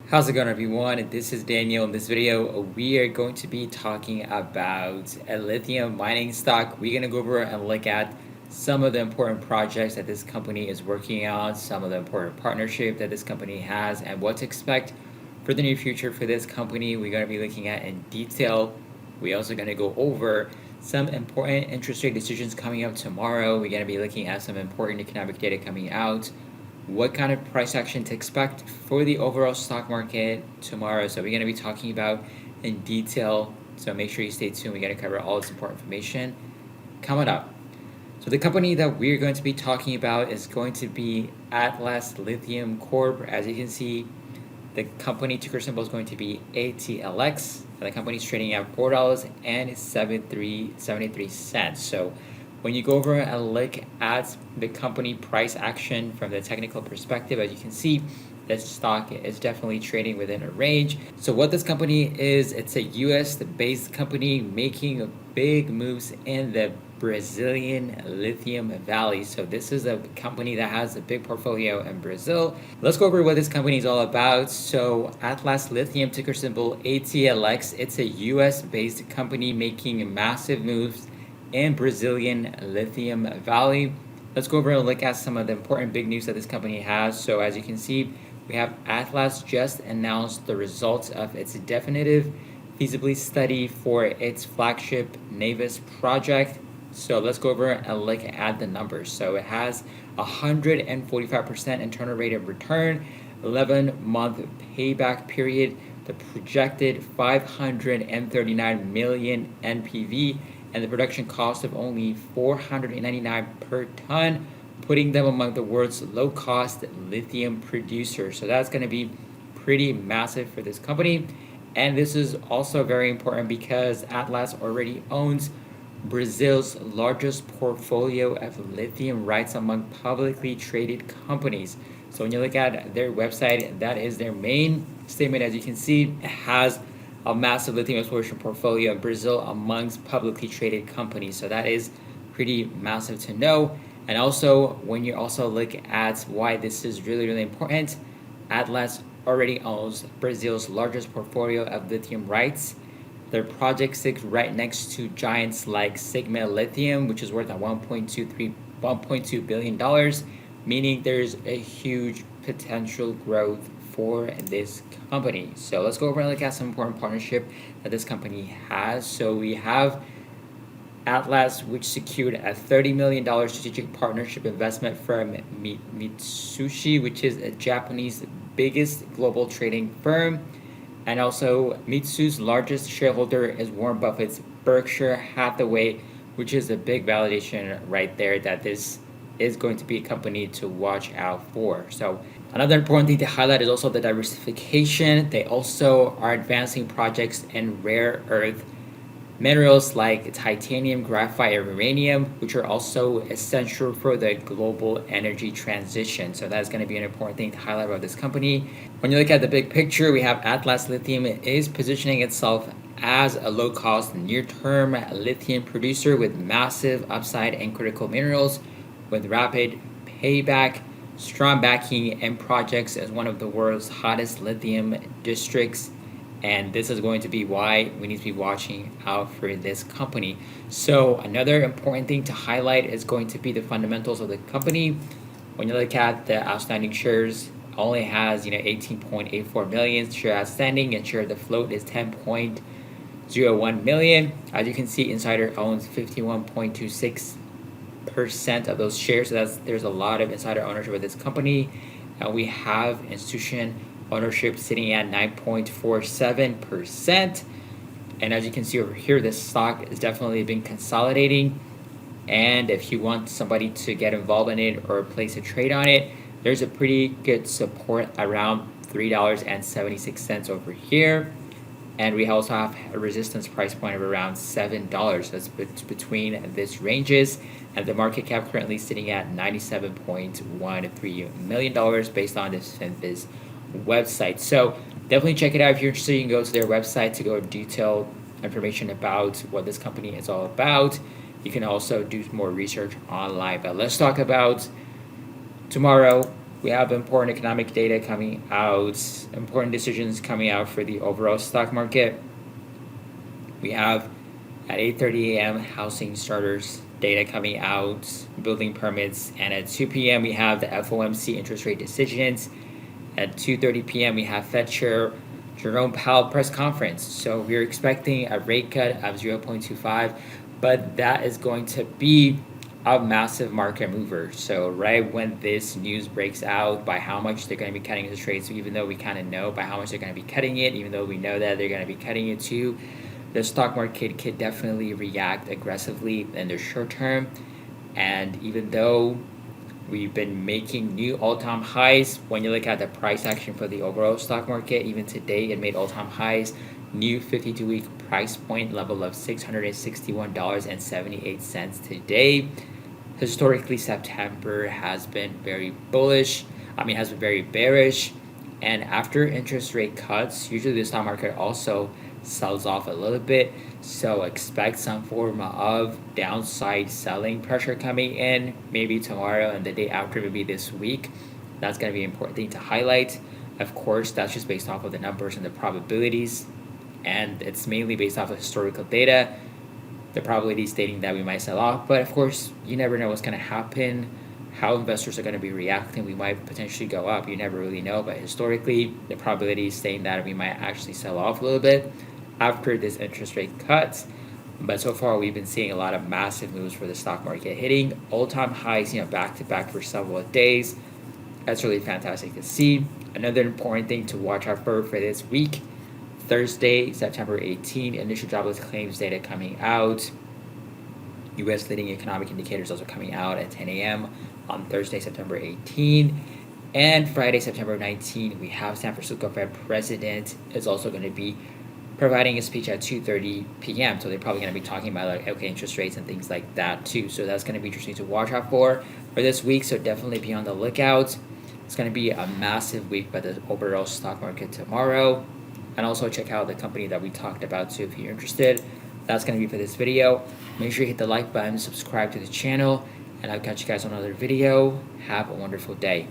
How's it going, everyone? This is Daniel. In this video, we are going to be talking about a lithium mining stock. We're going to go over and look at some of the important projects that this company is working on, some of the important partnership that this company has, and what to expect for the near future for this company. We're going to be looking at in detail. We're also going to go over some important interest rate decisions coming up tomorrow. We're going to be looking at some important economic data coming out, what kind of price action to expect for the overall stock market tomorrow. So we're going to be talking about in detail. So make sure you stay tuned. We're going to cover all this important information coming up. So the company that we're going to be talking about is going to be ATLX Lithium Corp. As you can see, the company ticker symbol is going to be ATLX. And the company is trading at $4.73. So when you go over and look at the company price action from the technical perspective, as you can see, this stock is definitely trading within a range. So what this company is, it's a US-based company making big moves in the Brazilian lithium valley. So this is a company that has a big portfolio in Brazil. Let's go over what this company is all about. So ATLX Lithium, ticker symbol ATLX, it's a US-based company making massive moves in Brazilian lithium valley. Let's go over and look at some of the important big news that this company has. So as you can see, we have ATLX just announced the results of its definitive feasibility study for its flagship Navis project. So let's go over and look at the numbers. So it has 145% internal rate of return, 11-month payback period, the projected 539 million NPV, and the production cost of only $499 per ton, putting them among the world's low-cost lithium producers. So that's going to be pretty massive for this company. And this is also very important because ATLX already owns Brazil's largest portfolio of lithium rights among publicly traded companies. So when you look at their website, that is their main statement. As you can see, it has a massive lithium exploration portfolio in Brazil amongst publicly traded companies. So that is pretty massive to know. And also, when you also look at why this is really, really important, ATLX already owns Brazil's largest portfolio of lithium rights. Their project sits right next to giants like Sigma Lithium, which is worth at $1.2 billion, meaning there's a huge potential growth for this company. So let's go over and look at some important partnership that this company has. So we have ATLX, which secured a $30 million strategic partnership investment from Mitsubishi, which is a Japanese biggest global trading firm. And also Mitsu's largest shareholder is Warren Buffett's Berkshire Hathaway, which is a big validation right there that this is going to be a company to watch out for. So another important thing to highlight is also the diversification. They also are advancing projects in rare earth minerals like titanium, graphite, and uranium, which are also essential for the global energy transition. So that's going to be an important thing to highlight about this company. When you look at the big picture, we have ATLX Lithium is positioning itself as a low-cost, near-term lithium producer with massive upside in critical minerals, with rapid payback, strong backing, and projects as one of the world's hottest lithium districts. And this is going to be why we need to be watching out for this company. So another important thing to highlight is going to be the fundamentals of the company. When you look at the outstanding shares, only has 18.84 million share outstanding, and share of the float is 10.01 million. As you can see, insider owns 51.26% of those shares. So there's a lot of insider ownership of this company. And we have institution ownership sitting at 9.47%. And as you can see over here, this stock has definitely been consolidating. And if you want somebody to get involved in it or place a trade on it, there's a pretty good support around $3.76 over here. And we also have a resistance price point of around $7. That's between these ranges. And the market cap currently sitting at $97.13 million based on this FinViz website. So definitely check it out. If you're interested, you can go to their website to go into detailed information about what this company is all about. You can also do more research online. But let's talk about tomorrow We have important economic data coming out, important decisions coming out for the overall stock market. We have at 8:30 a.m. housing starters data coming out, building permits, and at 2 p.m. we have the FOMC interest rate decisions. At 2:30 p.m. we have Fed Chair Jerome Powell press conference. So we're expecting a rate cut of 0.25, but that is going to be a massive market mover. So right when this news breaks out by how much they're going to be cutting interest rates, even though we kind of know by how much they're going to be cutting it, even though we know that they're going to be cutting it too, the stock market could definitely react aggressively in the short term. And even though we've been making new all-time highs, when you look at the price action for the overall stock market, even today it made all-time highs, new 52-week price point level of $661.78 today. Historically, September has been very bullish. Has been very bearish. And after interest rate cuts, usually the stock market also sells off a little bit. So expect some form of downside selling pressure coming in, maybe tomorrow and the day after, maybe this week. That's going to be an important thing to highlight. Of course, that's just based off of the numbers and the probabilities. And it's mainly based off of historical data. The probability stating that we might sell off, but of course you never know what's going to happen, how investors are going to be reacting. We might potentially go up, you never really know, but historically the probability is saying that we might actually sell off a little bit after this interest rate cuts. But so far we've been seeing a lot of massive moves for the stock market, hitting all-time highs, back to back for several days. That's really fantastic to see. Another important thing to watch out for this week: Thursday, September 18, initial jobless claims data coming out. U.S. leading economic indicators also coming out at 10 a.m. on Thursday, September 18. And Friday, September 19, we have San Francisco Fed President is also going to be providing a speech at 2:30 p.m. So they're probably going to be talking about interest rates and things like that too. So that's going to be interesting to watch out for this week. So definitely be on the lookout. It's going to be a massive week by the overall stock market tomorrow. And also check out the company that we talked about too if you're interested. That's going to be for this video. Make sure you hit the like button, subscribe to the channel, and I'll catch you guys on another video. Have a wonderful day.